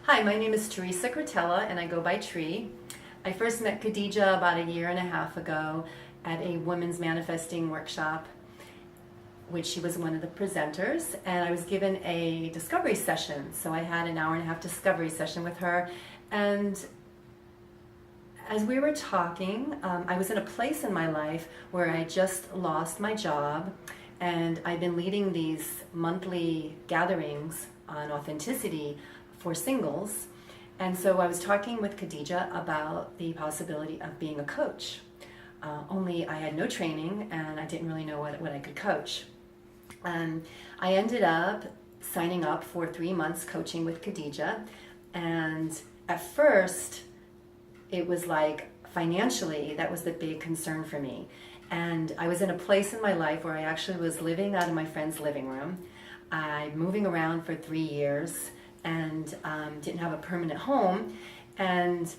Hi, my name is Teresa Cortella and I go by Tree. I first met Khadijah about 1.5 years ago at a women's manifesting workshop, which she was one of the presenters, and I was given a discovery session. So I had an 1.5 hour discovery session with her, and as we were talking, I was in a place in my life where I just lost my job, and I've been leading these monthly gatherings on authenticity for singles. And so I was talking with Khadijah about the possibility of being a coach. Only I had no training and I didn't really know what I could coach. I ended up signing up for 3 months coaching with Khadijah. And at first, it was like financially, that was the big concern for me. And I was in a place in my life where I actually was living out of my friend's living room. I'm moving around for 3 years and didn't have a permanent home. And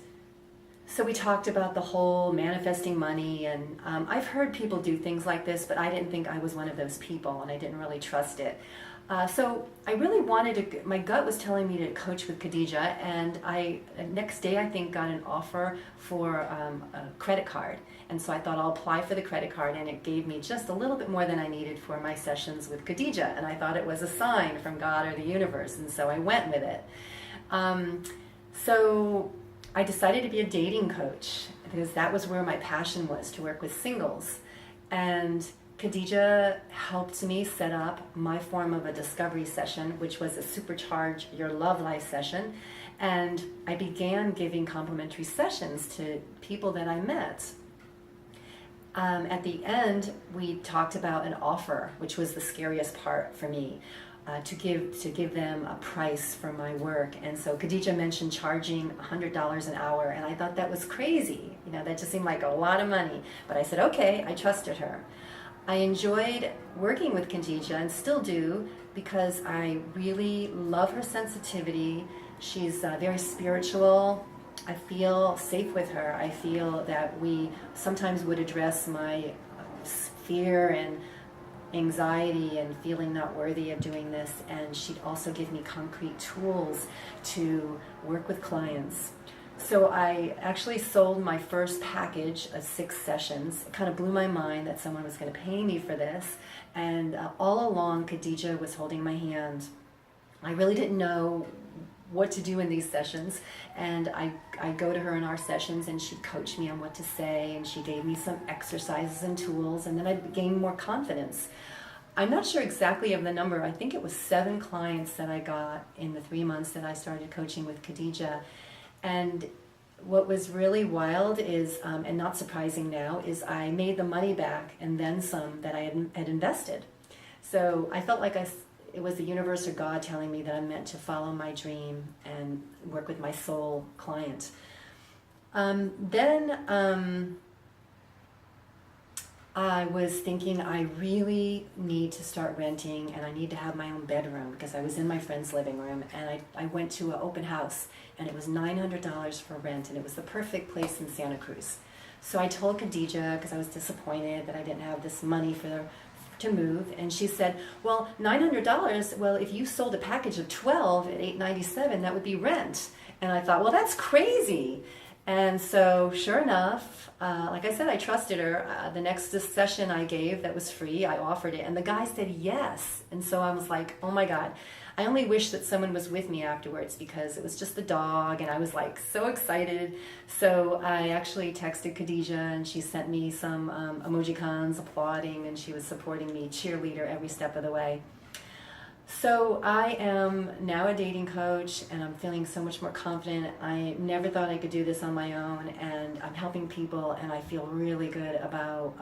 so we talked about the whole manifesting money, and I've heard people do things like this, but I didn't think I was one of those people, and I didn't really trust it. So I really wanted to, my gut was telling me to coach with Kadidja, and next day I think got an offer for a credit card. And so I thought I'll apply for the credit card, and it gave me just a little bit more than I needed for my sessions with Kadidja, and I thought it was a sign from God or the universe, and so I went with it. So I decided to be a dating coach because that was where my passion was, to work with singles. And Khadijah helped me set up my form of a discovery session, which was a Supercharge Your Love Life session. And I began giving complimentary sessions to people that I met. At the end, we talked about an offer, which was the scariest part for me, to give them a price for my work. And so Khadijah mentioned charging $100 an hour, and I thought that was crazy. You know, that just seemed like a lot of money. But I said, okay, I trusted her. I enjoyed working with Khadijah and still do, because I really love her sensitivity. She's very spiritual. I feel safe with her. I feel that we sometimes would address my fear and anxiety and feeling not worthy of doing this, and she'd also give me concrete tools to work with clients. So I actually sold my first package of 6 sessions. It kind of blew my mind that someone was going to pay me for this, and all along Kadidja was holding my hand. I really didn't know what to do in these sessions, and I'd go to her in our sessions and she'd coach me on what to say, and she gave me some exercises and tools, and then I'd gain more confidence. I'm not sure exactly of the number. I think it was 7 clients that I got in the 3 months that I started coaching with Khadijah. And what was really wild is, and not surprising now, is I made the money back and then some that I had invested. So I felt like it was the universe or God telling me that I'm meant to follow my dream and work with my soul client. Then I was thinking I really need to start renting, and I need to have my own bedroom, because I was in my friend's living room, and I went to an open house, and it was $900 for rent, and it was the perfect place in Santa Cruz. So I told Khadijah, because I was disappointed that I didn't have this money to move, and she said, well, $900, well, if you sold a package of 12 at $897, that would be rent. And I thought, well, that's crazy. And so sure enough, like I said, I trusted her. The next session I gave that was free, I offered it, and the guy said yes. And so I was like, oh my God. I only wish that someone was with me afterwards, because it was just the dog, and I was like so excited. So I actually texted Khadijah, and she sent me some emojicons applauding, and she was supporting me, cheerleader every step of the way. So I am now a dating coach, and I'm feeling so much more confident. I never thought I could do this on my own, and I'm helping people, and I feel really good about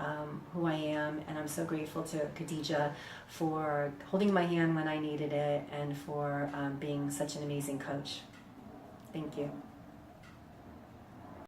who I am, and I'm so grateful to Khadijah for holding my hand when I needed it, and for being such an amazing coach. Thank you.